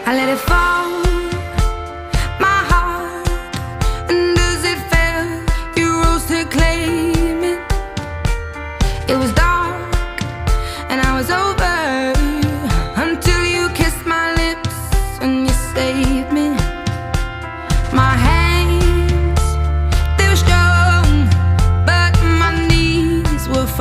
I let it fall, my heart. And as it fell, you rose to claim it. It was dark and I was over until you kissed my lips and you saved me.